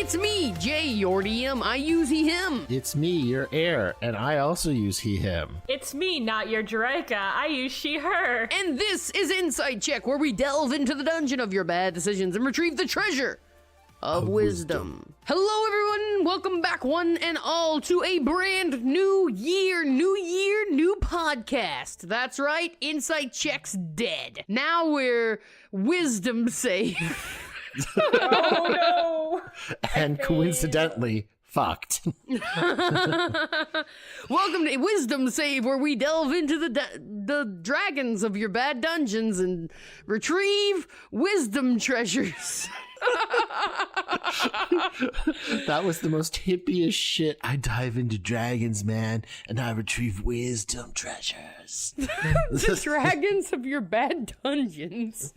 It's me, Jay, your DM. I use he, him. It's me, your heir, and I also use he, him. It's me, not your Jerika. I use she, her. And this is Insight Check, where we delve into the dungeon of your bad decisions and retrieve the treasure of wisdom. Hello, everyone. Welcome back, one and all, to a brand new year, new podcast. That's right. Insight Check's dead. Now we're wisdom safe. Oh, no. And coincidentally, fucked. Welcome to Wisdom Save, where we delve into the dragons of your bad dungeons and retrieve wisdom treasures. That was the most hippie-ish shit. I dive into dragons, man, and I retrieve wisdom treasures. The dragons of your bad dungeons.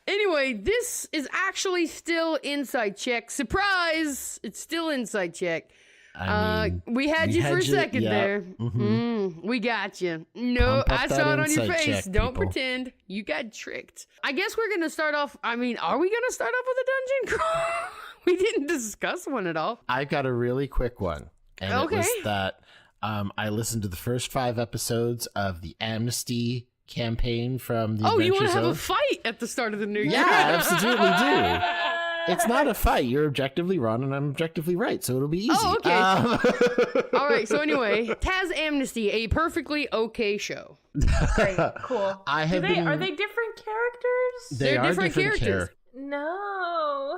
Anyway, this is actually still Insight Check. Surprise! It's still Insight Check. We had you for a second there. Mm-hmm. We got you. No, I saw it on your face. Don't pretend. You got tricked. I guess we're going to start off. I mean, are we going to start off with a dungeon crawl? We didn't discuss one at all. I've got a really quick one. And it was that I listened to the first 5 episodes of the Amnesty campaign from the you want to have Zone. a fight at the start of the new year? Yeah, I absolutely do. It's not a fight. You're objectively wrong and I'm objectively right, so it'll be easy. Oh, okay. All right, so anyway, Taz Amnesty, a perfectly okay show. Great, cool. Are they different characters? They're different characters. No.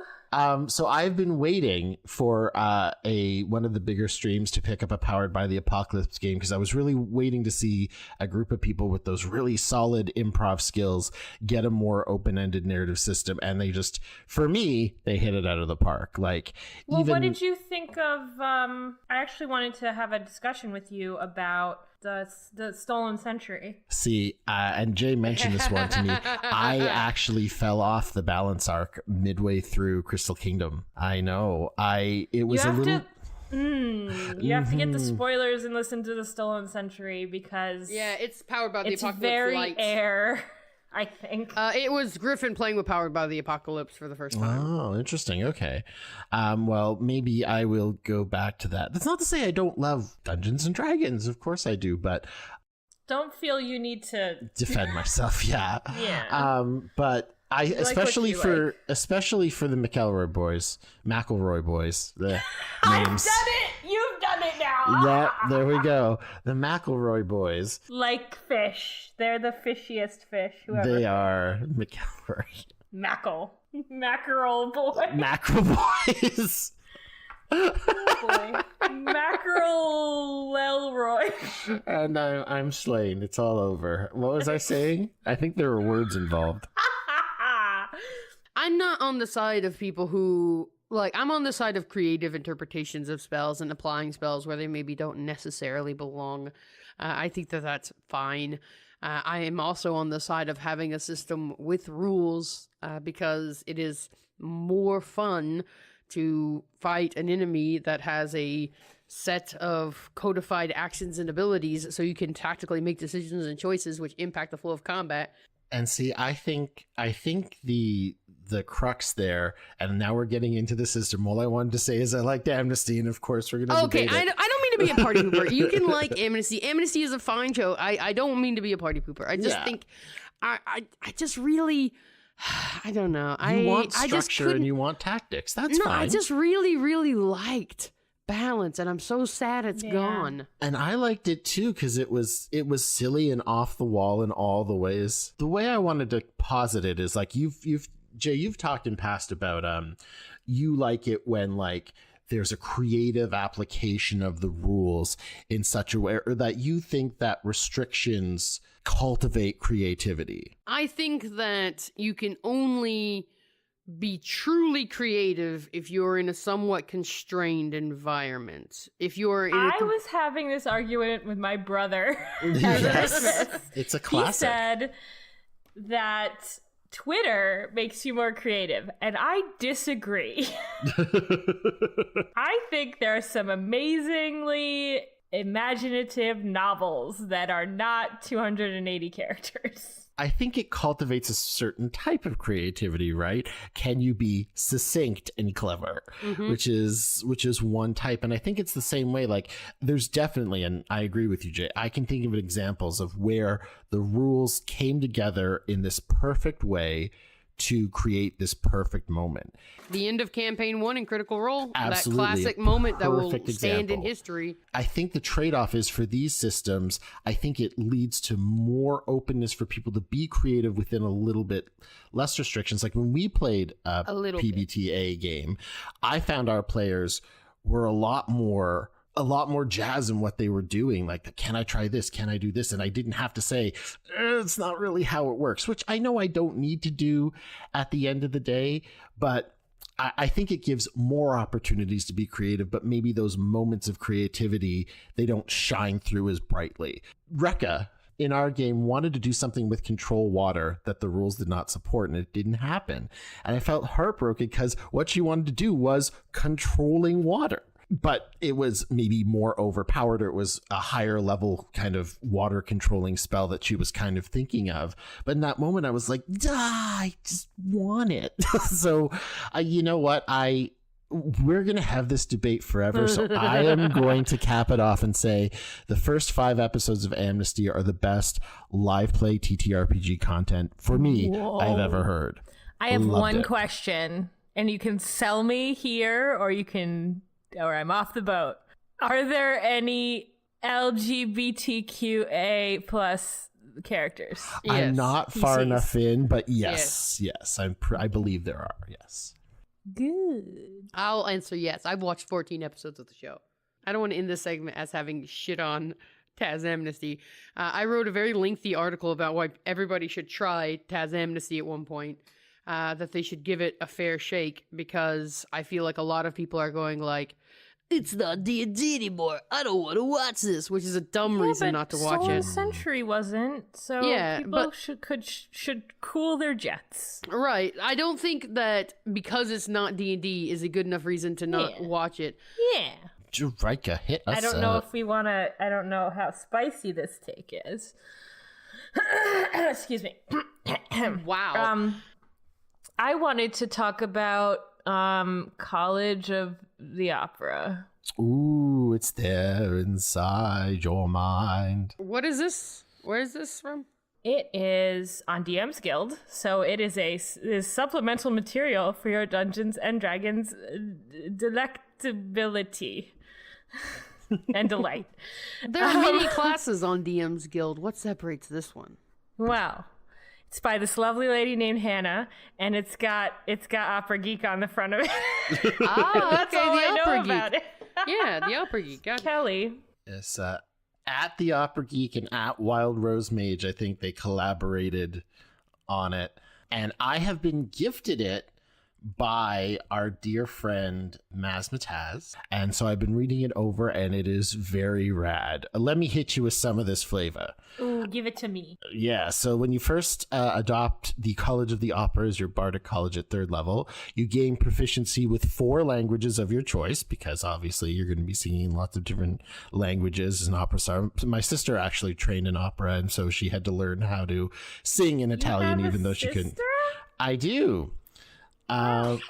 So I've been waiting for one of the bigger streams to pick up a Powered by the Apocalypse game because I was really waiting to see a group of people with those really solid improv skills get a more open-ended narrative system, and they just, for me, they hit it out of the park. What did you think of? I actually wanted to have a discussion with you about the Stolen Century. See, and Jay mentioned this one to me. I actually fell off the balance arc midway through Crystal Kingdom. I know. You have to get the spoilers and listen to the Stolen Century because it's Powered by the Apocalypse. It's very light. air, I think. It was Griffin playing with Powered by the Apocalypse for the first time. Oh, interesting. Okay. Well, maybe I will go back to that. That's not to say I don't love Dungeons and Dragons. Of course I do, but don't feel you need to defend myself. Yeah. Yeah. But I especially for the McElroy boys, McElroy boys. The names. I've done it. You've done it now. Yeah, there we go. The McElroy boys. Like fish. They're the fishiest fish. Whoever. They are McElroy. Mackerel boy. Mackerel boys. Oh boy. Mackerel Elroy. And I'm slain. It's all over. What was I saying? I think there were words involved. I'm not on the side of people who, I'm on the side of creative interpretations of spells and applying spells where they maybe don't necessarily belong. I think that's fine. I am also on the side of having a system with rules because it is more fun to fight an enemy that has a set of codified actions and abilities so you can tactically make decisions and choices which impact the flow of combat. And see, I think the crux there, and now we're getting into the system. All I wanted to say is I liked Amnesty, and of course we're going to debate it. I don't mean to be a party pooper. You can like Amnesty. Amnesty is a fine show. I don't mean to be a party pooper. I just think I just really I don't know. You want structure and you want tactics. That's fine. I just really, really liked balance, and I'm so sad it's gone. And I liked it too because it was silly and off the wall in all the ways. The way I wanted to posit it is you've talked in past about you like it when there's a creative application of the rules in such a way, or that you think that restrictions cultivate creativity. I think that you can only be truly creative if you're in a somewhat constrained environment. If you're in I was having this argument with my brother. Yes. It's a classic. He said that Twitter makes you more creative, and I disagree. I think there are some amazingly imaginative novels that are not 280 characters. I think it cultivates a certain type of creativity, right? Can you be succinct and clever, which is one type. And I think it's the same way. Like there's definitely, and I agree with you, Jay, I can think of examples of where the rules came together in this perfect way to create this perfect moment. The end of campaign 1 in Critical Role. Absolutely. That classic moment that will Perfect stand in example. history. I think the trade-off is for these systems, I think it leads to more openness for people to be creative within a little bit less restrictions. Like when we played a PBTA game, I found our players were a lot more jazz in what they were doing. Like, can I try this? Can I do this? And I didn't have to say, it's not really how it works, which I know I don't need to do at the end of the day, but I think it gives more opportunities to be creative, but maybe those moments of creativity, they don't shine through as brightly. Rekka, in our game, wanted to do something with control water that the rules did not support, and it didn't happen. And I felt heartbroken because what she wanted to do was controlling water. But it was maybe more overpowered, or it was a higher level kind of water controlling spell that she was kind of thinking of. But in that moment, I was like, I just want it. So, you know what? We're going to have this debate forever. So I am going to cap it off and say the first 5 episodes of Amnesty are the best live play TTRPG content for me I've ever heard. I have one question, and you can sell me here, or I'm off the boat. Are there any LGBTQA plus characters? Yes. I'm not far PCs. enough in, but yes. I believe there are. Yes. Good. I'll answer yes. I've watched 14 episodes of the show. I don't want to end this segment as having shit on Taz Amnesty. I wrote a very lengthy article about why everybody should try Taz Amnesty at one point. That they should give it a fair shake, because I feel like a lot of people are going like, it's not D&D anymore, I don't want to watch this, which is a dumb reason not to watch Stolen it. Century wasn't, so people should cool their jets. Right. I don't think that because it's not D&D is a good enough reason to not watch it. Yeah. Jerika, hit us I don't know if we want to, I don't know how spicy this take is. Excuse me. Wow. I wanted to talk about College of the Opera. Ooh, it's there inside your mind. What is this? Where is this from? It is on DM's Guild, so it is supplemental material for your Dungeons and Dragons delectability and delight. There are many classes on DM's Guild. What separates this one? Wow. It's by this lovely lady named Hannah, and it's got Opera Geek on the front of it. That's all the I know Opera about Geek. it. Yeah, the Opera Geek. Got it. Kelly. Yes, at the Opera Geek and at Wild Rose Mage, I think they collaborated on it. And I have been gifted it by our dear friend Mazmataz. And so I've been reading it over, and it is very rad. Let me hit you with some of this flavor. Ooh, give it to me. Yeah, so when you first adopt the College of the Opera as your bardic college at 3rd level, you gain proficiency with 4 languages of your choice, because obviously you're going to be singing lots of different languages as an opera star. My sister actually trained in opera, and so she had to learn how to sing in Italian, even though she couldn't. I do. That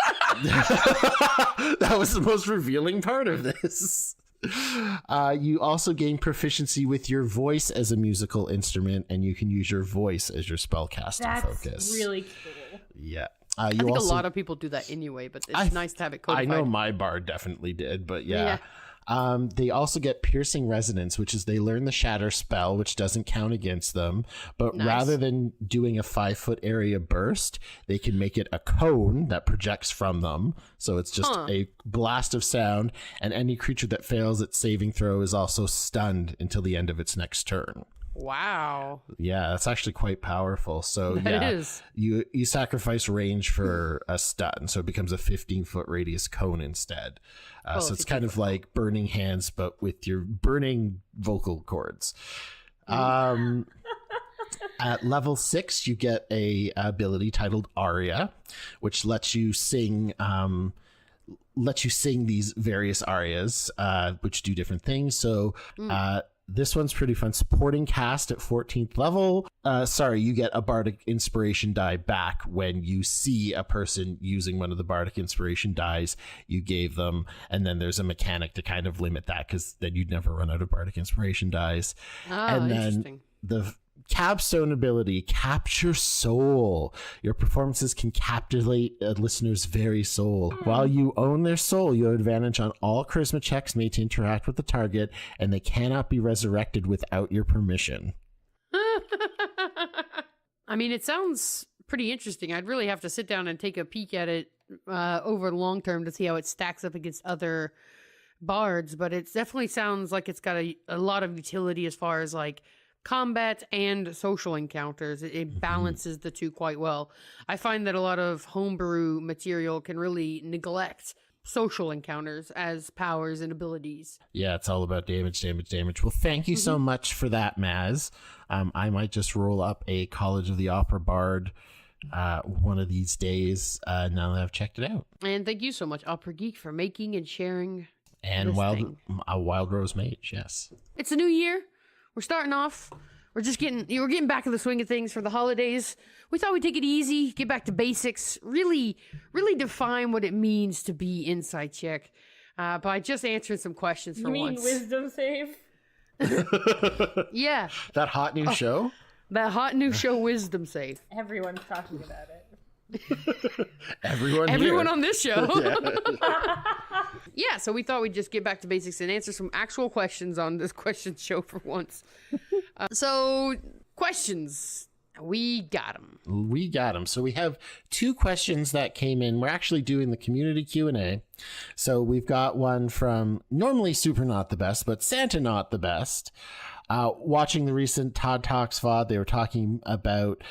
was the most revealing part of this. You also gain proficiency with your voice as a musical instrument, and you can use your voice as your spellcasting focus. That's really cool. Yeah. I think a lot of people do that anyway, but it's nice to have it codified. I know my bard definitely did, but yeah. They also get piercing resonance, which is they learn the shatter spell, which doesn't count against them. But rather than doing a 5-foot area burst, they can make it a cone that projects from them. So it's just a blast of sound. And any creature that fails its saving throw is also stunned until the end of its next turn. Wow. Yeah, that's actually quite powerful. So that is. You sacrifice range for a stun, so it becomes a 15-foot radius cone instead. So it's kind of like Burning Hands, but with your burning vocal cords. At level 6, you get a ability titled Aria, which lets you sing these various arias, which do different things. So This one's pretty fun. Supporting cast at 14th level. You get a Bardic Inspiration die back when you see a person using one of the Bardic Inspiration dies you gave them. And then there's a mechanic to kind of limit that, because then you'd never run out of Bardic Inspiration dies. Oh, and interesting. then the capstone ability, Capture Soul. Your performances can captivate a listener's very soul. While you own their soul, you have advantage on all charisma checks made to interact with the target, and they cannot be resurrected without your permission. I mean, it sounds pretty interesting. I'd really have to sit down and take a peek at it over the long term to see how it stacks up against other bards, but it definitely sounds like it's got a lot of utility as far as like combat and social encounters. It balances the two quite well. I find that a lot of homebrew material can really neglect social encounters as powers and abilities. Yeah, it's all about damage. Well, thank you so much for that, Maz. I might just roll up a College of the Opera Bard one of these days now that I've checked it out. And thank you so much, Opera Geek, for making and sharing And this Wild thing. Wild Rose Mage, yes. It's a new year. We're starting off. We're getting back in the swing of things for the holidays. We thought we'd take it easy, get back to basics, really define what it means to be Inside Check by just answering some questions for once. You mean wisdom save? Yeah. That hot new show? That hot new show, Wisdom Save. Everyone's talking about it. Everyone Everyone here. on this show. Yeah, so we thought we'd just get back to basics and answer some actual questions on this question show for once. So, questions. We got them. So we have 2 questions that came in. We're actually doing the community Q&A. So we've got one from normally Super Not the Best, but Santa Not the Best. Watching the recent Todd Talks VOD, they were talking about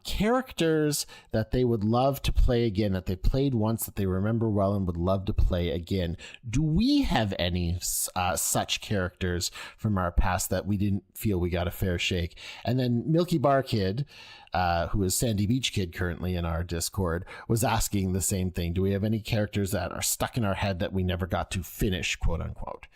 characters that they would love to play again, that they played once, that they remember well and would love to play again. Do we have any such characters from our past that we didn't feel we got a fair shake? And then Milky Bar Kid, who is Sandy Beach Kid currently in our Discord, was asking the same thing. Do we have any characters that are stuck in our head that we never got to finish, quote unquote?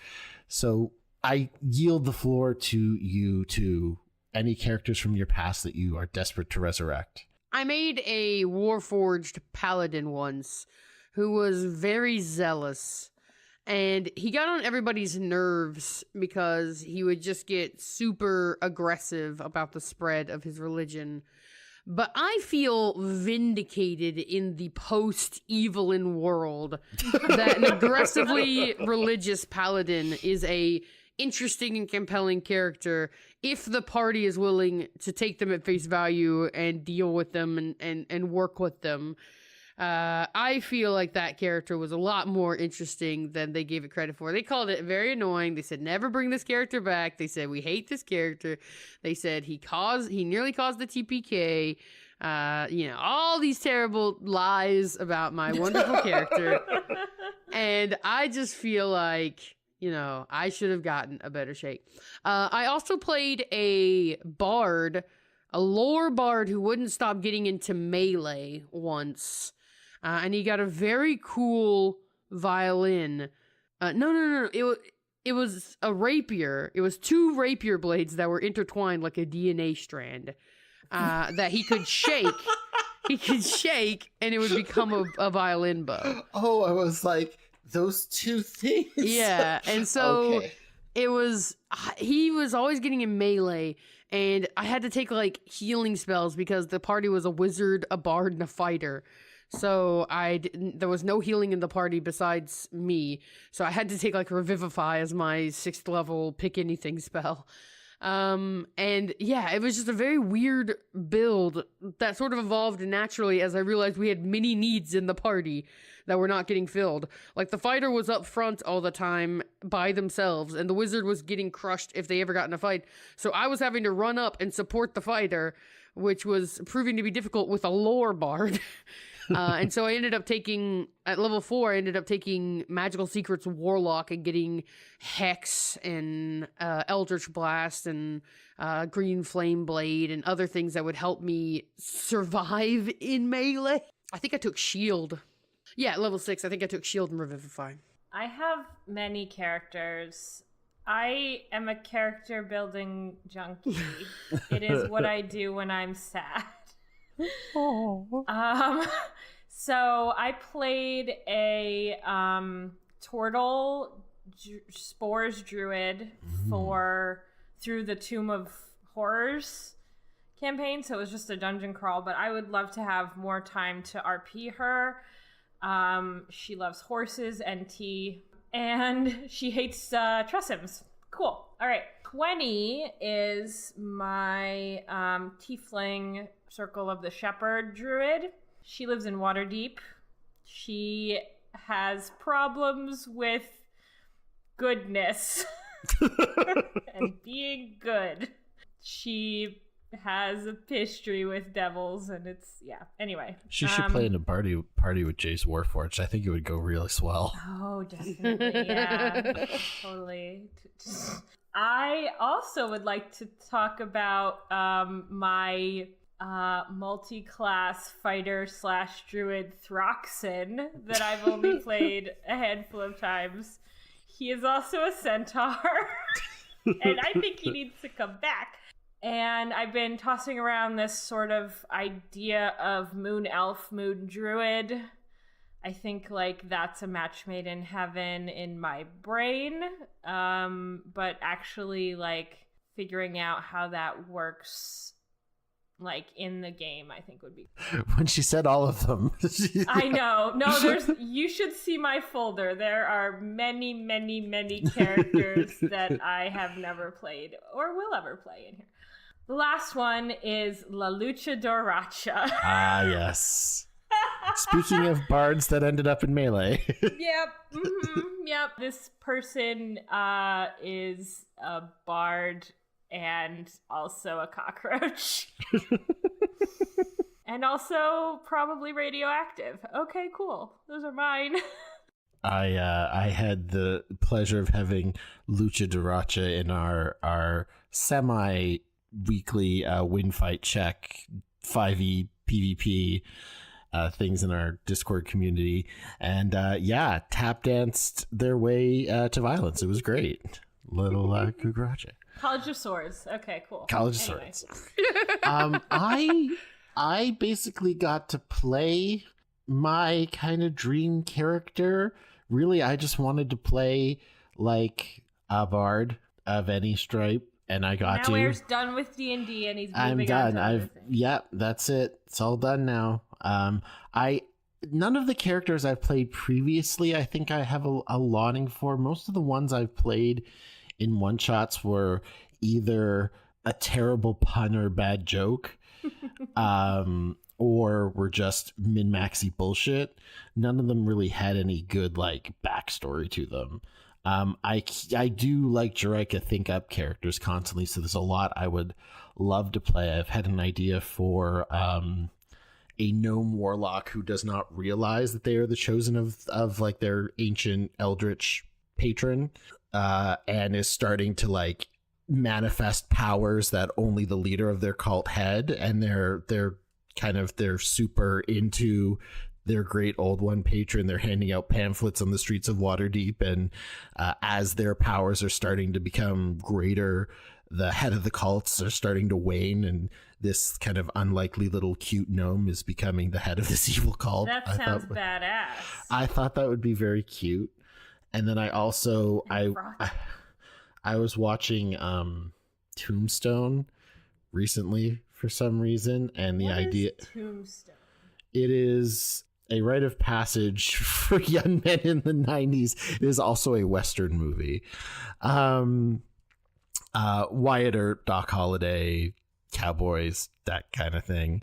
So I yield the floor to you to any characters from your past that you are desperate to resurrect. I made a Warforged paladin once who was very zealous, and he got on everybody's nerves because he would just get super aggressive about the spread of his religion. But I feel vindicated in the post-Evelyn world that an aggressively religious paladin is a interesting and compelling character if the party is willing to take them at face value and deal with them and work with them. I feel like that character was a lot more interesting than they gave it credit for. They called it very annoying. They said, never bring this character back. They said, we hate this character. They said he nearly caused the TPK. All these terrible lies about my wonderful character. And I just feel like, I should have gotten a better shake. I also played a bard, a lore bard who wouldn't stop getting into melee once. And he got a very cool violin. No. It was a rapier. It was 2 rapier blades that were intertwined like a DNA strand that he could shake. He could shake, and it would become a violin bow. Oh, I was like, those 2 things? Yeah, and so Okay. he was always getting in melee, and I had to take like healing spells because the party was a wizard, a bard, and a fighter. So there was no healing in the party besides me. So I had to take like Revivify as my 6th level pick anything spell. And yeah, it was just a very weird build that sort of evolved naturally as I realized we had many needs in the party that were not getting filled. Like the fighter was up front all the time by themselves, and the wizard was getting crushed if they ever got in a fight. So I was having to run up and support the fighter, which was proving to be difficult with a lore bard. And so I ended up at level 4, I ended up taking Magical Secrets Warlock and getting Hex and Eldritch Blast and Green Flame Blade and other things that would help me survive in melee. I think I took Shield. Yeah, at level 6, I think I took Shield and Revivify. I have many characters I am a character building junkie. It is what I do when I'm sad. So I played a Tortle Spores Druid through the Tomb of Horrors campaign, so it was just a dungeon crawl, but I would love to have more time to RP her. She loves horses and tea, and she hates Tressims. Cool. All right. 20 is my Tiefling Circle of the Shepherd Druid. She lives in Waterdeep. She has problems with goodness and being good. She has a history with devils, and anyway. She should play in a party with Jace Warforged. I think it would go really swell. Oh, definitely. Yeah. Totally. I also would like to talk about my multi-class fighter / druid Throxin that I've only played a handful of times. He is also a centaur, and I think he needs to come back. And I've been tossing around this sort of idea of moon elf, moon druid. I think like that's a match made in heaven in my brain. But actually like figuring out how that works like in the game, I think would be when she said all of them. I know. No, you should see my folder. There are many, many, many characters that I have never played or will ever play in here. The last one is La Lucha Doracha. Ah, yes. Speaking of bards that ended up in melee. Yep. Mm-hmm, yep. This person is a bard and also a cockroach. And also probably radioactive. Okay, cool. Those are mine. I had the pleasure of having Lucha Doracha in our semi-weekly win fight check 5e PvP things in our Discord community, and tap danced their way to violence. It was great. Little Cucaracha. College of Swords. Okay, cool. College of Swords. I basically got to play my kind of dream character. Really, I just wanted to play like a bard of any stripe, and I got to. Now Air's done with D&D, and he's moving I'm done. on to Yep, that's it. It's all done now. None of the characters I've played previously, I think I have a longing for. Most of the ones I've played in one shots were either a terrible pun or bad joke, or were just min-maxy bullshit. None of them really had any good like backstory to them. I do like Jerika think up characters constantly, so there's a lot I would love to play. I've had an idea for a gnome warlock who does not realize that they are the chosen of like their ancient eldritch patron, and is starting to like manifest powers that only the leader of their cult had, and they're super into their great old one patron. They're handing out pamphlets on the streets of Waterdeep, and as their powers are starting to become greater, the head of the cults are starting to wane, and this kind of unlikely little cute gnome is becoming the head of this evil cult. That sounds badass. I thought that would be very cute. And then I also I was watching Tombstone recently for some reason, and the idea Tombstone. It is a rite of passage for young men in the 90s. It is also a Western movie. Wyatt Earp, Doc Holliday, cowboys, that kind of thing.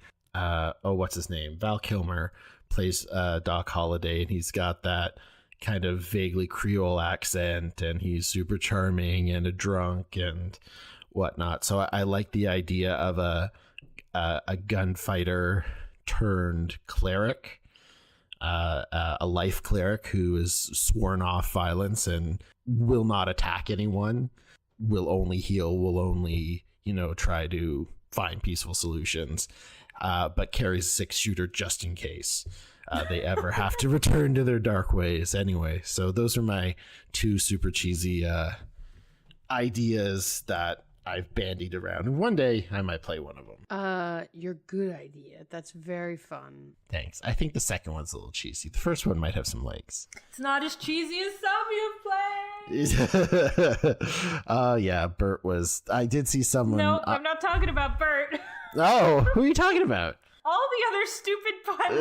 What's his name? Val Kilmer plays Doc Holliday, and he's got that kind of vaguely Creole accent, and he's super charming and a drunk and whatnot. So I like the idea of a gunfighter turned cleric, a life cleric who is sworn off violence and will not attack anyone, will only heal, will only, try to find peaceful solutions, but carries a 6-shooter just in case they ever have to return to their dark ways anyway. So those are my two super cheesy ideas that I've bandied around, and one day I might play one of them. Your good idea. That's very fun. Thanks. I think the second one's a little cheesy. The first one might have some legs. It's not as cheesy as some you've played. Yeah, Bert was. I did see someone. No, I'm not talking about Bert. Oh, who are you talking about? All the other stupid pun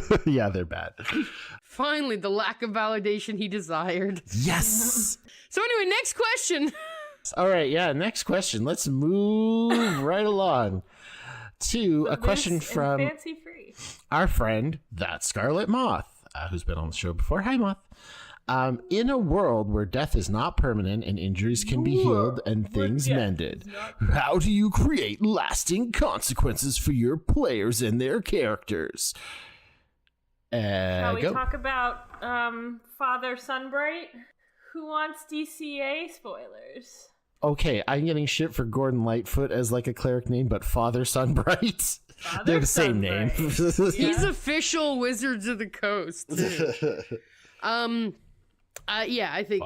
names. Yeah, they're bad. Finally, the lack of validation he desired. Yes. So anyway, next question. All right, yeah, next question. Let's move right along to a question from Fancy Free. our friend, That Scarlet Moth, who's been on the show before. Hi, Moth. In a world where death is not permanent and injuries can be healed and things mended, how do you create lasting consequences for your players and their characters? Shall we Go. talk about Father Sunbright? Who wants DCA spoilers? Okay, I'm getting shit for Gordon Lightfoot as like a cleric name, but Father Sunbright, they're the same name. He's official Wizards of the Coast. Yeah, I think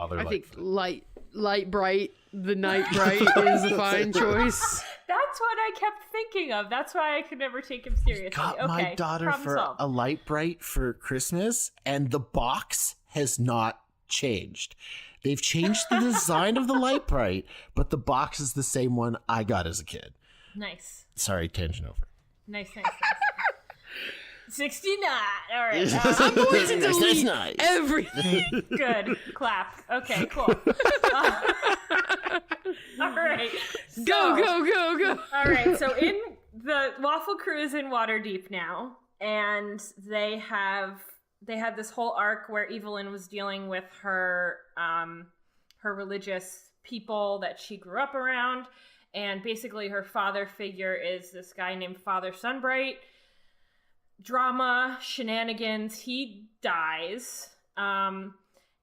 light bright, the night bright is a fine choice. That's what I kept thinking of. That's why I could never take him seriously. Got okay, my daughter for solved. a light bright for Christmas, and the box has not changed. They've changed the design of the light bright, but the box is the same one I got as a kid. Nice. Sorry, tangent over. Nice. 69. All right. I'm going to delete everything. Good. Clap. Okay, cool. All right. Go. All right. So in the Waffle Crew is in Waterdeep now, and they had this whole arc where Evelyn was dealing with her religious people that she grew up around, and basically her father figure is this guy named Father Sunbright. Drama, shenanigans, he dies, and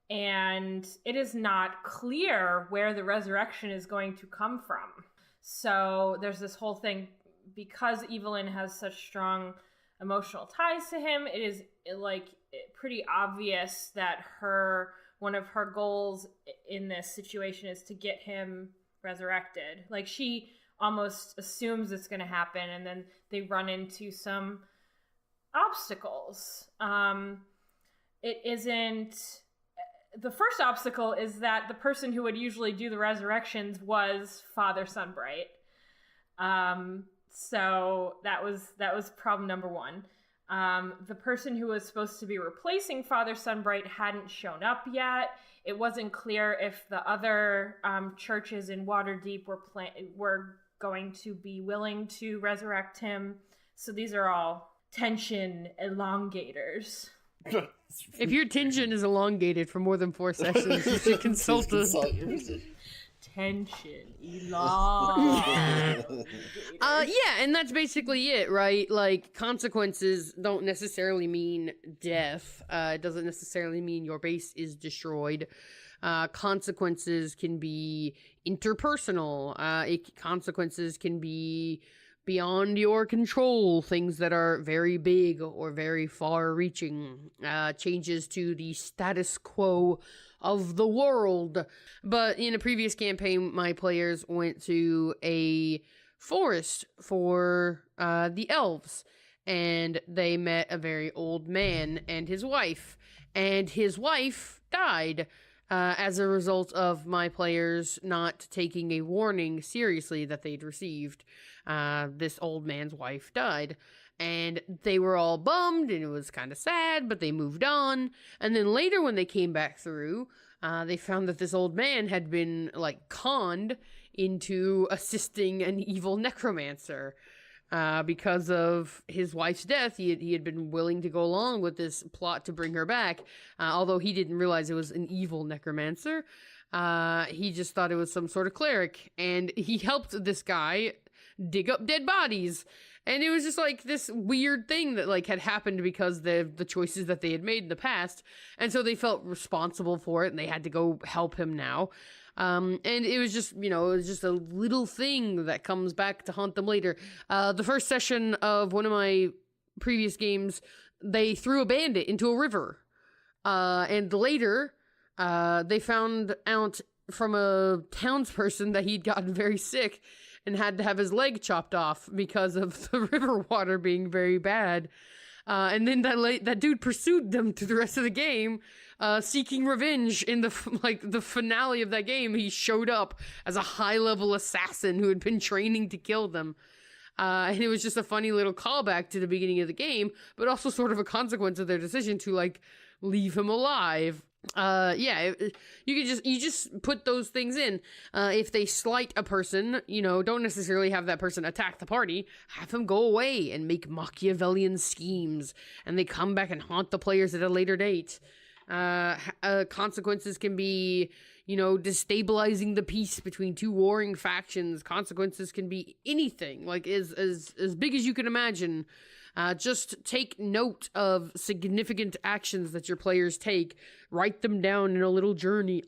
it is not clear where the resurrection is going to come from. So there's this whole thing, because Evelyn has such strong emotional ties to him, it is like pretty obvious that one of her goals in this situation is to get him resurrected. Like, she almost assumes it's going to happen, and then they run into some obstacles. It isn't. The first obstacle is that the person who would usually do the resurrections was Father Sunbright. So that was problem number one. The person who was supposed to be replacing Father Sunbright hadn't shown up yet. It wasn't clear if the other churches in Waterdeep were going to be willing to resurrect him. So these are all tension elongators. If your tension is elongated for more than 4 sessions, you should consult a tension elongator. Yeah, and that's basically it, right? Like, consequences don't necessarily mean death. It doesn't necessarily mean your base is destroyed. Consequences can be interpersonal. Consequences can be beyond your control, things that are very big or very far-reaching, changes to the status quo of the world. But in a previous campaign, my players went to a forest for the elves, and they met a very old man and his wife died as a result of my players not taking a warning seriously that they'd received. This old man's wife died, and they were all bummed, and it was kind of sad, but they moved on. And then later, when they came back through, they found that this old man had been, like, conned into assisting an evil necromancer. Because of his wife's death, he had been willing to go along with this plot to bring her back, although he didn't realize it was an evil necromancer. He just thought it was some sort of cleric, and he helped this guy dig up dead bodies. And it was just like this weird thing that like had happened because the choices that they had made in the past, and so they felt responsible for it, and they had to go help him now. And it was just, it was just a little thing that comes back to haunt them later. The first session of one of my previous games, they threw a bandit into a river. And later, they found out from a townsperson that he'd gotten very sick and had to have his leg chopped off because of the river water being very bad. And then that dude pursued them through the rest of the game, seeking revenge. In the finale of that game, he showed up as a high-level assassin who had been training to kill them. And it was just a funny little callback to the beginning of the game, but also sort of a consequence of their decision to like leave him alive. You just put those things in. If they slight a person, don't necessarily have that person attack the party. Have them go away and make Machiavellian schemes, and they come back and haunt the players at a later date. Consequences can be, destabilizing the peace between two warring factions. Consequences can be anything, like as big as you can imagine. Just take note of significant actions that your players take. Write them down in a little journal.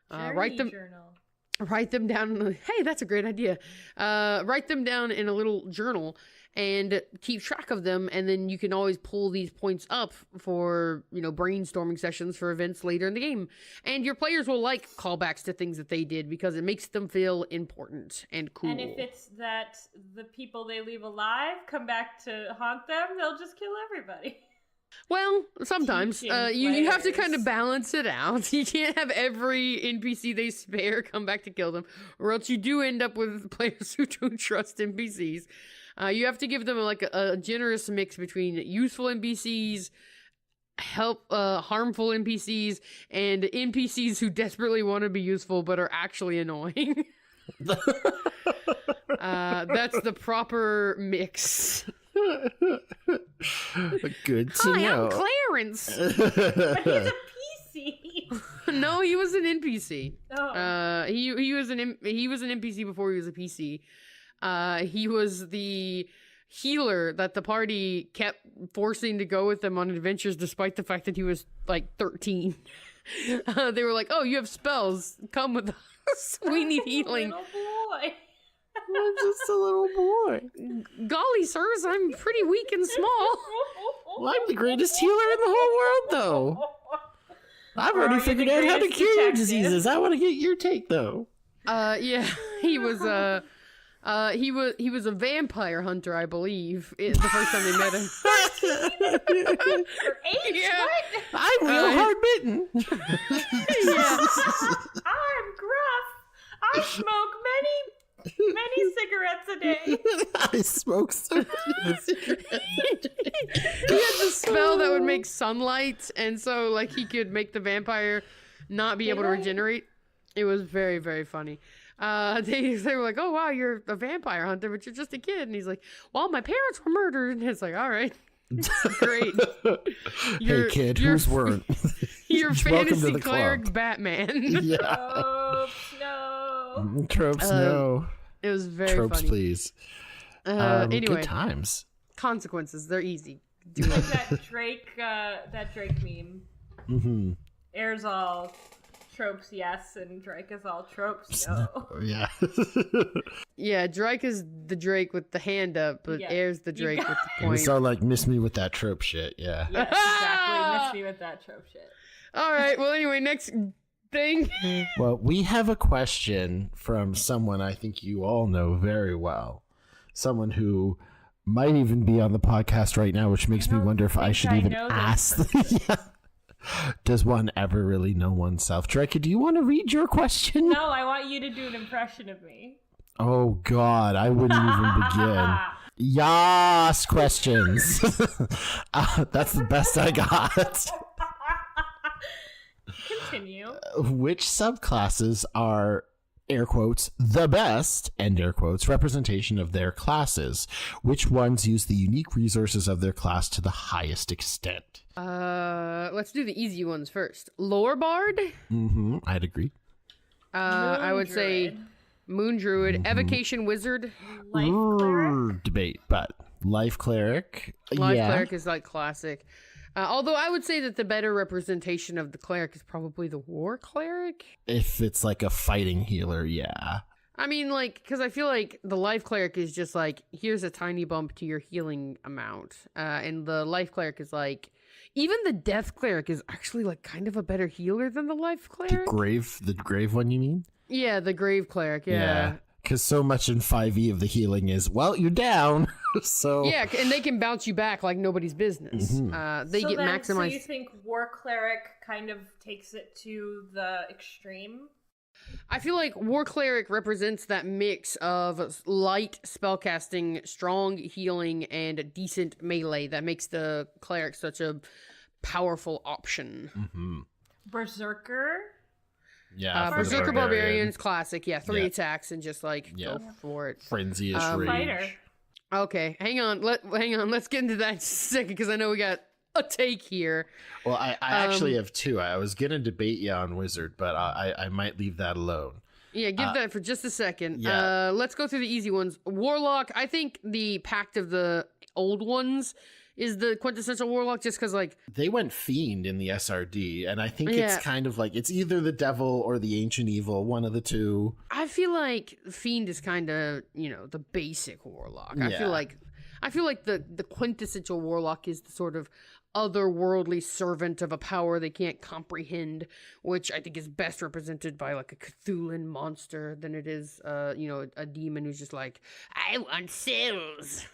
Write them down. Hey, that's a great idea. Write them down in a little journal and keep track of them. And then you can always pull these points up for, brainstorming sessions for events later in the game. And your players will like callbacks to things that they did because it makes them feel important and cool. And if it's that the people they leave alive come back to haunt them, they'll just kill everybody. Well, sometimes you have to kind of balance it out. You can't have every NPC they spare come back to kill them, or else you do end up with players who don't trust NPCs. You have to give them like a generous mix between useful NPCs, harmful NPCs, and NPCs who desperately want to be useful but are actually annoying. That's the proper mix. Good to know. I'm Clarence. But he's a PC. No, he was an NPC. Oh. He was an NPC before he was a PC. He was the healer that the party kept forcing to go with them on adventures, despite the fact that he was like 13. They were like, "Oh, you have spells. Come with us. We need healing." Little boy. I'm just a little boy. Golly, sirs, I'm pretty weak and small. Well, I'm the greatest healer in the whole world, though. I've already figured out how to cure your diseases. I want to get your take, though. Yeah, he was a vampire hunter, I believe. The first time they met him. Your age? Yeah. What? I'm real hard bitten. Yeah. I'm gruff. I smoke many cigarettes a day. I smoke so many cigarettes. He had the spell that would make sunlight, and so like he could make the vampire not be able to regenerate. It was very, very funny. They were like, "Oh wow, you're a vampire hunter, but you're just a kid." And he's like, "Well, my parents were murdered." And it's like, "All right, great." Hey kid, whose weren't? You're Welcome to fantasy the cleric club. Batman. Yeah. No. Tropes, no. It was very Tropes, funny. please. Anyway, Good times. consequences. They're easy. Do Like it. that Drake meme. Mm-hmm. Air's all tropes, yes, and Drake is all tropes, no. Yeah. Yeah, Drake is the Drake with the hand up, but Yeah. Air's the You Drake got with the It was point. so like, miss me with that trope shit. Yeah. Yes, exactly. Miss me with that trope shit. All right. Well, anyway, next thing. Well, we have a question from someone I think you all know very well. Someone who might even be on the podcast right now, which makes me wonder if I think should I even know this ask. Yeah. Does one ever really know oneself? Drake, do you want to read your question? No, I want you to do an impression of me. Oh, God. I wouldn't even begin. Yas, questions. That's the best I got. Continue. Which subclasses are, air quotes, the best, end air quotes, representation of their classes? Which ones use the unique resources of their class to the highest extent? Let's do the easy ones first. Lore Bard. Mm-hmm. I'd agree. I would say Druid. Moon Druid, Evocation Wizard. Life cleric. Debate, but Life Cleric. Life yeah. Cleric is like classic. Although I would say that the better representation of the cleric is probably the War Cleric. If it's like a fighting healer, yeah. I mean, like, because I feel like the Life Cleric is just like, here's a tiny bump to your healing amount. And the Life Cleric is like, even the death cleric is actually like kind of a better healer than the life cleric. The grave one, you mean? Yeah, the grave cleric. Yeah. Because so much in 5e of the healing is, well, you're down. So yeah, and they can bounce you back like nobody's business. They get maximized. So you think War Cleric kind of takes it to the extreme? I feel like War Cleric represents that mix of light spellcasting, strong healing, and decent melee that makes the cleric such a powerful option. Berserker? Yeah, Berserker Barbarians, classic. Yeah, 3 attacks and just like go for it. Frenzy-ish rage. Fighter. Okay, hang on. Let's get into that in a second because I know we got a take here. Well, I actually have 2. I was gonna debate you on Wizard, but I might leave that alone. Yeah, give that for just a second. Yeah. Let's go through the easy ones. Warlock, I think the Pact of the Old Ones is the quintessential Warlock just because, like... They went Fiend in the SRD, and I think it's kind of like, it's either the Devil or the Ancient Evil, one of the two. I feel like Fiend is kind of, the basic Warlock. I feel like the quintessential Warlock is the sort of otherworldly servant of a power they can't comprehend, which I think is best represented by like a Cthulhu monster than it is, a demon who's just like, I want cells.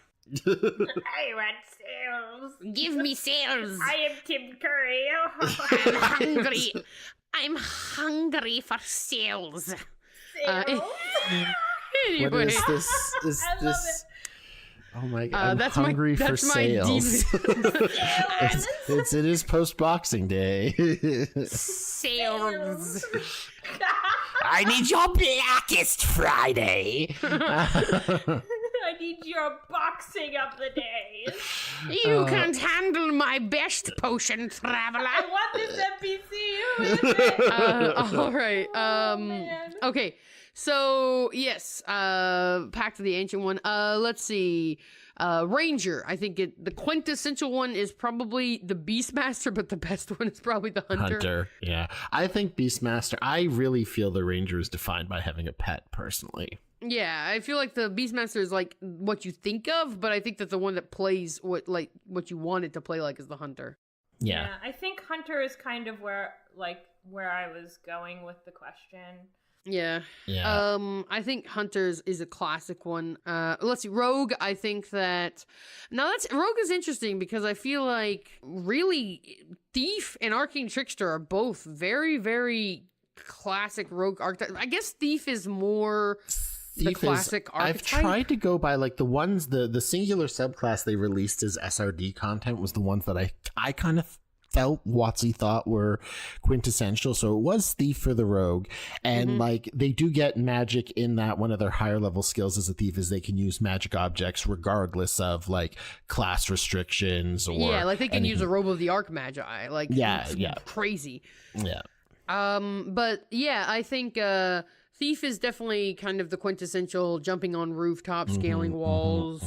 I want sales. Give me sales. I am Tim Curry. I'm hungry. I'm hungry for sales. Sales? What is this? Is I love this? Oh my god! I'm that's hungry for that's sales. It is post-Boxing Day. Sales. I need your Blackest Friday. I need your boxing of the day. You can't handle my best potion, traveler. I want this NPC. Who is it? All right. Man. Okay. So yes, Pact of the Ancient One. Let's see. Ranger. I think the quintessential one is probably the Beastmaster, but the best one is probably the Hunter. Yeah. I think Beastmaster. I really feel the Ranger is defined by having a pet, personally. Yeah, I feel like the Beastmaster is like what you think of, but I think that the one that plays what you want it to play like is the Hunter. Yeah. I think Hunter is kind of where I was going with the question. Yeah. I think Hunters is a classic one. Let's see, Rogue. I think that Rogue is interesting because I feel like really Thief and Arcane Trickster are both very, very classic Rogue archetypes. I guess Thief is more the classic archetype. I've tried to go by like the ones the singular subclass they released as SRD content was the ones that I kind of felt WotC thought were quintessential. So it was Thief for the Rogue, and like they do get magic in that. One of their higher level skills as a thief is they can use magic objects regardless of like class restrictions or like they can use a Robe of the Archmagi. Like crazy. Yeah. But yeah, I think Thief is definitely kind of the quintessential jumping on rooftops, scaling walls,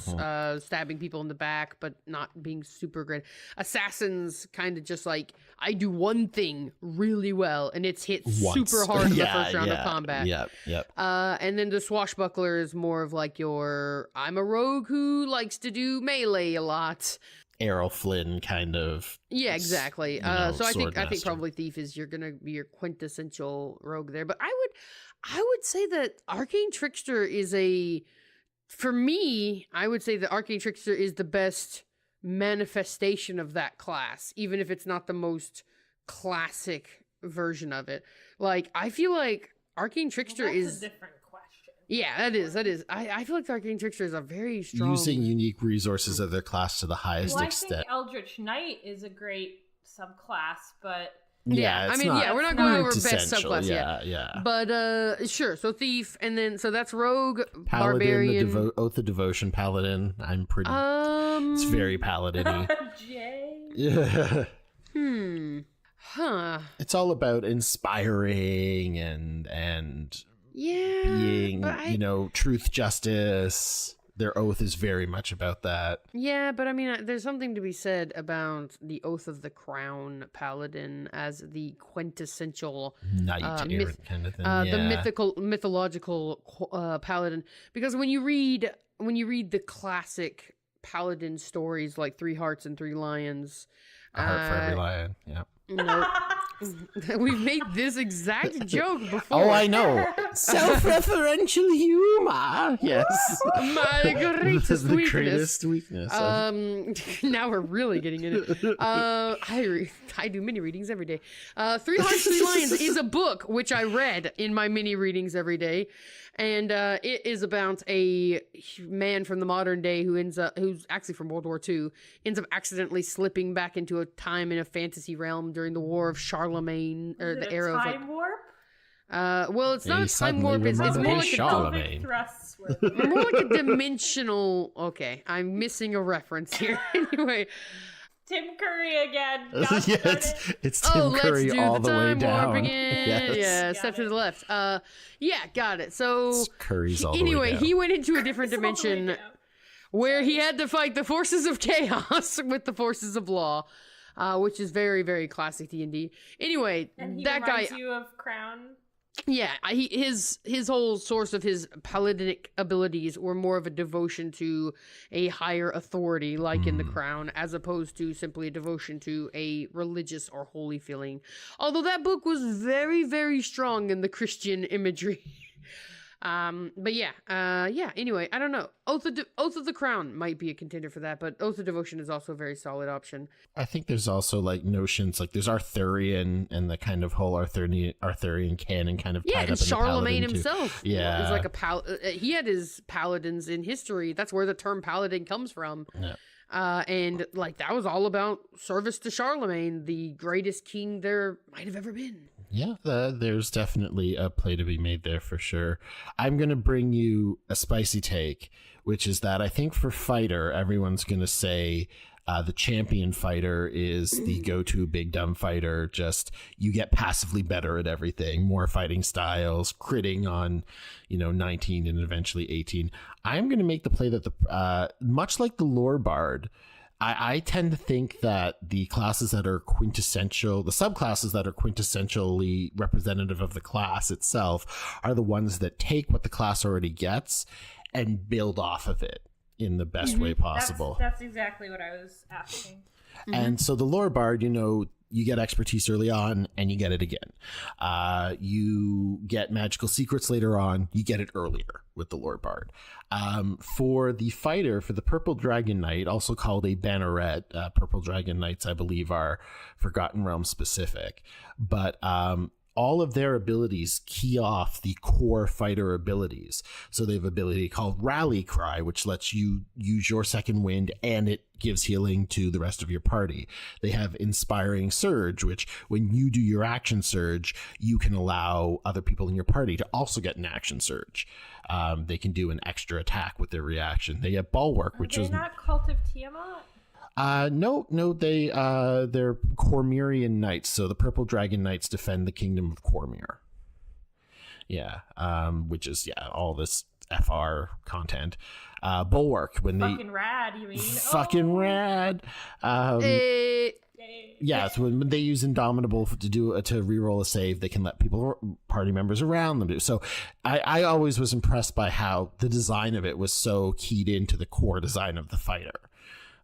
stabbing people in the back, but not being super great. Assassin's kind of just like, I do one thing really well, and it's hit super hard in the first round of combat. Yep. And then the Swashbuckler is more of like I'm a rogue who likes to do melee a lot. Errol Flynn kind of. Yeah, exactly. So I think probably Thief is gonna be your quintessential rogue there. But I would say that Arcane Trickster is for me, I would say that Arcane Trickster is the best manifestation of that class, even if it's not the most classic version of it. Like, I feel like Arcane Trickster is a different question. Yeah, that is. I feel like the Arcane Trickster is a very strong... Using unique resources of their class to the highest extent. I think Eldritch Knight is a great subclass, but... Yeah, we're not going over best subclass yet. Yeah. But sure, so Thief, and then so that's Rogue, Paladin, Barbarian, the Oath of Devotion, Paladin. I'm pretty. It's very Paladin-y. Jay. Yeah. Huh. It's all about inspiring and being, truth, justice. Their oath is very much about that. Yeah, but I mean, there's something to be said about the Oath of the Crown Paladin as the quintessential knight errant kind of thing. The mythological Paladin, because when you read the classic Paladin stories like Three Hearts and Three Lions, A heart for every lion. Yeah. No. We've made this exact joke before. Oh, I know. Self-referential humor. Yes. My greatest The weakness. greatest weakness. Now we're really getting in it. I do mini readings every day. Three Hearts, Three Lions is a book which I read in my mini readings every day. And it is about a man from the modern day who's actually from World War II, ends up accidentally slipping back into a time in a fantasy realm during the War of Charlemagne, or the era of time warp. well, it's not a time suddenly warp. It's more remembered like Charlemagne. Thrusts were more like a dimensional. Okay, I'm missing a reference here. Anyway. Tim Curry again. Yeah, it's Tim Curry let's do all the way time down. warp again. Yes. Yeah, Got step to it. the left. Yeah, got it. So Curry's all the way anyway, down. he went into a different It's all the way dimension down. where he had to fight the forces of chaos with the forces of law, which is very, very classic D&D. Anyway, And he that guy. reminds you of Crown. Yeah, his whole source of his paladinic abilities were more of a devotion to a higher authority, like in The Crown, as opposed to simply a devotion to a religious or holy feeling. Although that book was very, very strong in the Christian imagery. But yeah. Anyway, I don't know. Oath of the Crown might be a contender for that, but Oath of Devotion is also a very solid option. I think there's also like notions like there's Arthurian and the kind of whole Arthurian canon kind of Yeah, tied and up in Charlemagne the Paladin, too. himself. Yeah. is like a he had his paladins in history. That's where the term paladin comes from. Yeah. And like that was all about service to Charlemagne, the greatest king there might have ever been. Yeah, there's definitely a play to be made there for sure. I'm going to bring you a spicy take, which is that I think for fighter, everyone's going to say the champion fighter is the go-to big dumb fighter. Just you get passively better at everything, more fighting styles, critting on, 19 and eventually 18. I'm going to make the play that much like the lore bard, I tend to think that the classes that are quintessential, the subclasses that are quintessentially representative of the class itself are the ones that take what the class already gets and build off of it in the best way possible. That's exactly what I was asking. And so the lore bard, you get expertise early on and you get it again. You get magical secrets later on. You get it earlier with the lore bard. For the fighter, for the Purple Dragon Knight, also called a banneret, Purple Dragon Knights, I believe, are Forgotten Realms specific. But all of their abilities key off the core fighter abilities. So they have an ability called Rally Cry, which lets you use your second wind and it gives healing to the rest of your party. They have Inspiring Surge, which when you do your action surge, you can allow other people in your party to also get an action surge. They can do an extra attack with their reaction. They have Bulwark, which Are is they not Cult of Tiamat? no, they're Cormyrian Knights. So the Purple Dragon Knights defend the Kingdom of Cormyr. Yeah, which is all this FR content. Bulwark when Fucking rad, you mean? fucking rad. Yeah, so when they use Indomitable to reroll a save, they can let party members around them do. So I always was impressed by how the design of it was so keyed into the core design of the fighter.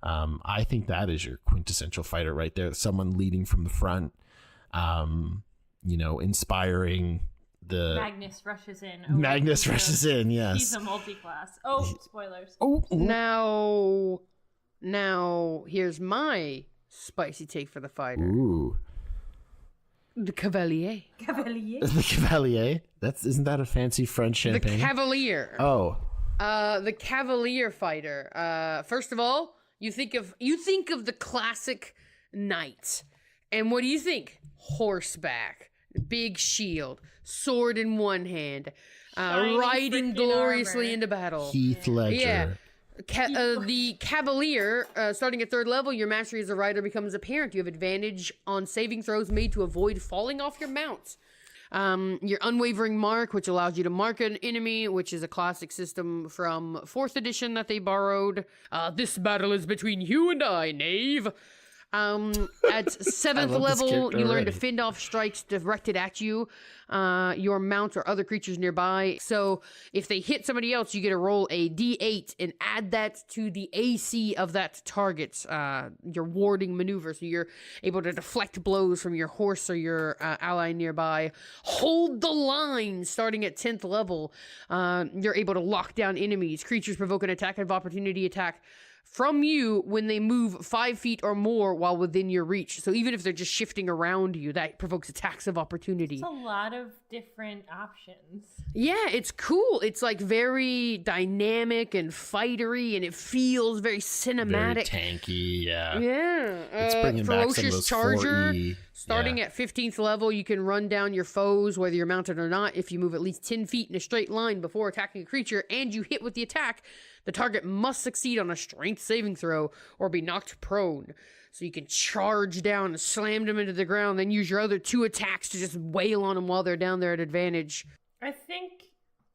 I think that is your quintessential fighter right there. Someone leading from the front, inspiring the... Magnus rushes in. Magnus rushes in, yes. He's a multi-class. Oh, spoilers. Now here's my spicy take for the fighter. Ooh. The Cavalier. Cavalier. The Cavalier? Isn't that a fancy French The champagne? Cavalier. Oh. The Cavalier fighter. First of all, you think of the classic knight. And what do you think? Horseback, big shield, sword in one hand, Shiny riding freaking gloriously armor. into battle. Heath Ledger. Yeah. The Cavalier, starting at 3rd level, your mastery as a rider becomes apparent. You have advantage on saving throws made to avoid falling off your mount. Your Unwavering Mark, which allows you to mark an enemy, which is a classic system from 4th edition that they borrowed. This battle is between you and I, knave. At 7th love this level, character you learn to already. fend off strikes directed at you, your mount, or other creatures nearby. So if they hit somebody else, you get to roll a d8 and add that to the AC of that target, your warding maneuver. So you're able to deflect blows from your horse or your ally nearby. Hold the line starting at 10th level. You're able to lock down enemies. Creatures provoke an attack of opportunity attack from you when they move 5 feet or more while within your reach. So even if they're just shifting around you, that provokes attacks of opportunity. It's a lot of different options. Yeah, it's cool. It's like very dynamic and fightery, and it feels very cinematic. Very tanky, yeah. Yeah. It's bringing back some of Ferocious those Charger. 4E. Starting at 15th level, you can run down your foes, whether you're mounted or not. If you move at least 10 feet in a straight line before attacking a creature and you hit with the attack, the target must succeed on a strength saving throw or be knocked prone. So you can charge down and slam them into the ground, then use your other 2 attacks to just wail on them while they're down there at advantage. I think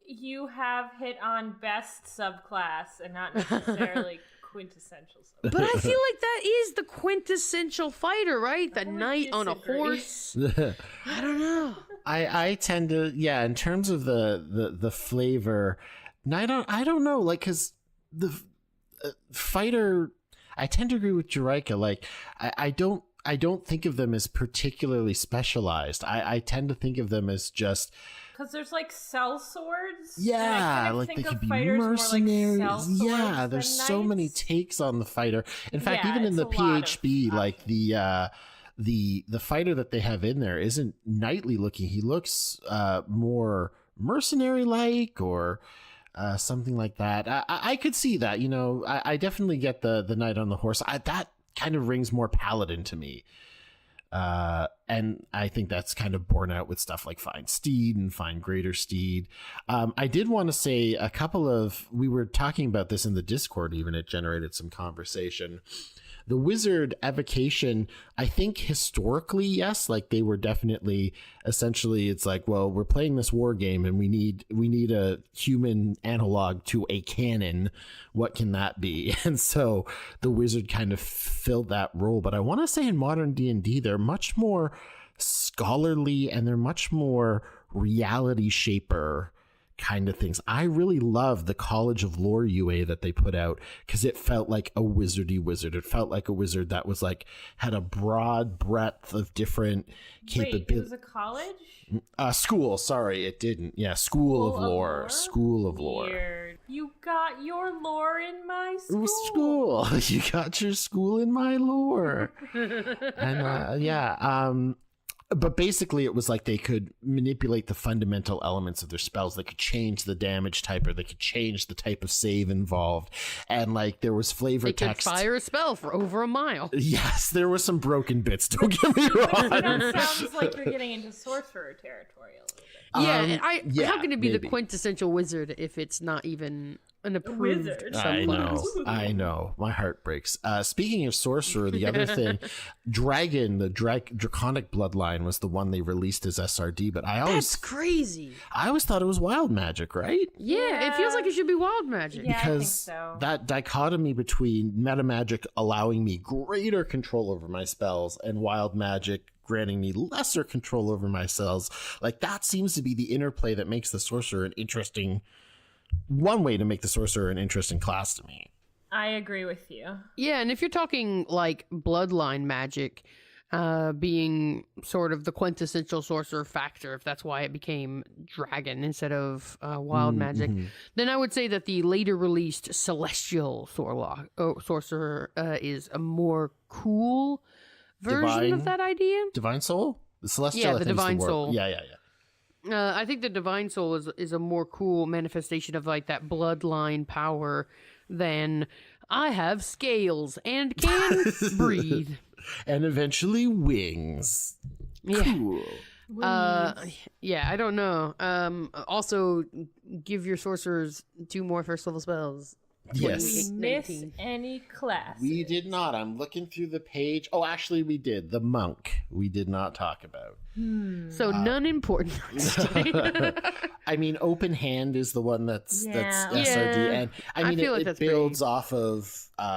you have hit on best subclass and not necessarily quintessential subclass. But I feel like that is the quintessential fighter, right? The would knight on a disagree. horse. I don't know. I tend to, yeah, in terms of the flavor, I don't know, like, because the fighter, I tend to agree with Jerika. Like, I don't think of them as particularly specialized. I tend to think of them as just, Because there's like cell swords. yeah, and I kind of like think they of could be fighters more like mercenaries. cell swords Yeah, than there's so many knights. takes on the fighter. In fact, Yeah, even in it's the a lot of PHB, like options. the fighter that they have in there isn't knightly looking. He looks more mercenary like, or something like that. I could see that. You know, I definitely get the knight on the horse. That kind of rings more paladin to me. And I think that's kind of borne out with stuff like Fine Steed and Fine Greater Steed. I did want to say we were talking about this in the Discord, even it generated some conversation. The wizard evocation, I think historically, yes, like they were definitely essentially, it's like, well, we're playing this war game and we need a human analog to a cannon. What can that be? And so the wizard kind of filled that role. But I want to say in modern D&D, they're much more scholarly and they're much more reality shaper kind of things. I really love the College of Lore UA that they put out because it felt like a wizardy wizard. It felt like a wizard that was like had a broad breadth of different capabilities. Wait, it was a college? School, sorry, it didn't. Yeah, School of Lore. School of Lore. Weird. You got your lore in my It was school. You got your school in my lore. And but basically it was like they could manipulate the fundamental elements of their spells. They could change the damage type, or they could change the type of save involved. And like there was flavor They text. could fire a spell for over a mile. Yes, there were some broken bits. Don't get me wrong. That sounds like you're getting into sorcerer territory a little bit. Yeah, yeah, how can it be maybe. the quintessential wizard if it's not even an approved wizard. subclass? I know. My heart breaks. Speaking of sorcerer, the other thing, Dragon, the Draconic Bloodline was the one they released as SRD, but That's crazy. I always thought it was wild magic, right? Yeah, it feels like it should be wild magic. Yeah, I think Because so. that dichotomy between meta magic allowing me greater control over my spells and wild magic granting me lesser control over my spells, like that seems to be the interplay that makes the sorcerer one way to make the sorcerer an interesting class to me. I agree with you. Yeah, and if you're talking like bloodline magic being sort of the quintessential sorcerer factor, if that's why it became dragon instead of wild magic, then I would say that the later released celestial sorcerer is a more cool version of that idea. Divine Soul? The Celestial, Yeah, I the think, is Divine word. Soul. Yeah. I think the Divine Soul is a more cool manifestation of like that bloodline power than I have scales and can breathe. And eventually wings. Yeah. Cool. Yeah, I don't know. Also, give your sorcerers 2 more first level spells. Yes. Miss 2019. any class? We did not. I'm looking through the page. Oh, actually, we did. The monk, we did not talk about. So none important. I mean, open hand is the one that's SRD, Yeah. and I mean, feel like it that's builds off of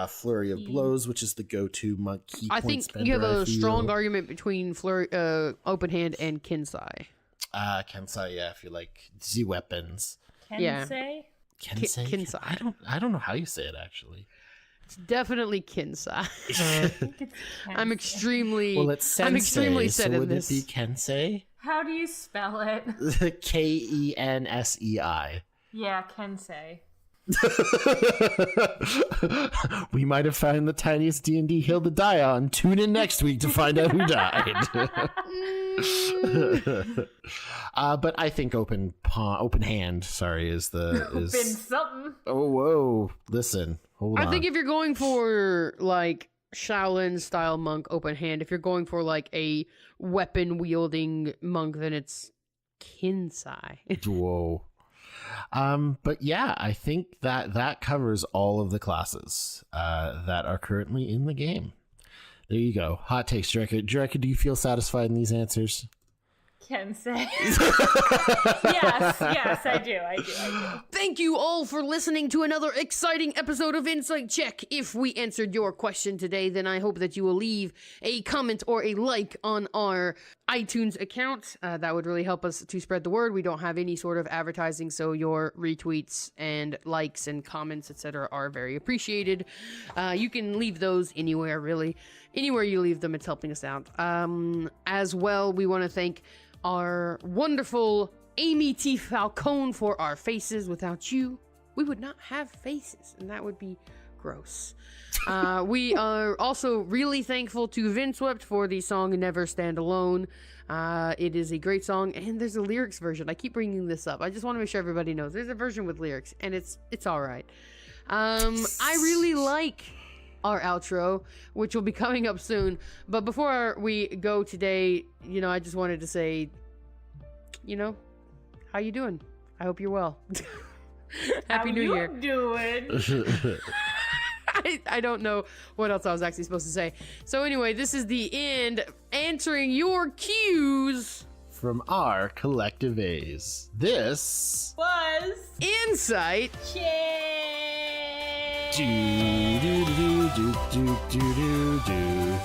Flurry of Blows, which is the go-to monk key I point think spender. you have I a feel. strong argument between flurry, open hand and Kinsai. Kensai, yeah, if you like Z weapons. Yeah. Kensei? Kensei? Kinsai. I don't know how you say it actually. It's definitely Kinsai. I think it's I'm Kensei. extremely. Well, it's sensei, I'm extremely set so in would this. it be Kensei? How do you spell it? Kensei. Yeah, Kensei. We might have found the tiniest D&D hill to die on. Tune in next week to find out who died. But I think open hand, sorry, is Been something. Oh, whoa. Listen, hold on. I think if you're going for like Shaolin style monk open hand, if you're going for like a weapon wielding monk, then it's Kinsai. Whoa. But yeah, I think that covers all of the classes that are currently in the game. There you go. Hot takes, Jerika. Jerika, do you feel satisfied in these answers? Kensei. yes, I do. Thank you all for listening to another exciting episode of Insight Check. If we answered your question today, then I hope that you will leave a comment or a like on our iTunes account. That would really help us to spread the word. We don't have any sort of advertising, so your retweets and likes and comments, etc., are very appreciated. You can leave those anywhere, really. Anywhere you leave them, it's helping us out. As well, we want to thank our wonderful Amy T. Falcone for our faces. Without you, we would not have faces, and that would be gross. We are also really thankful to Vinswept for the song Never Stand Alone. It is a great song, and there's a lyrics version. I keep bringing this up. I just want to make sure everybody knows there's a version with lyrics, and it's all right. I really like our outro, which will be coming up soon. But before we go today, I just wanted to say, how you doing? I hope you're well. Happy New Year. How you doing? I don't know what else I was actually supposed to say. So anyway, this is the end. Answering your cues From our collective A's. This Was Insight. do do do do do do do do.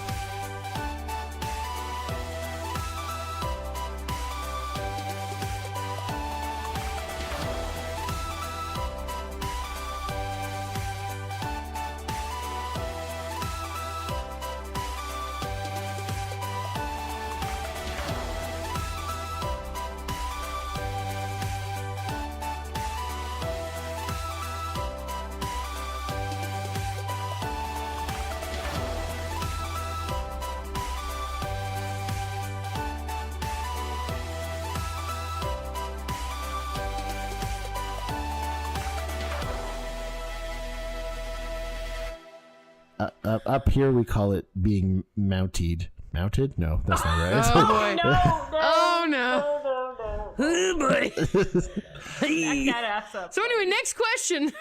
Up here we call it being mounted. Mounted? No, that's not right. Oh boy. no, no. no. Oh boy. Back that ass up. So anyway, next question.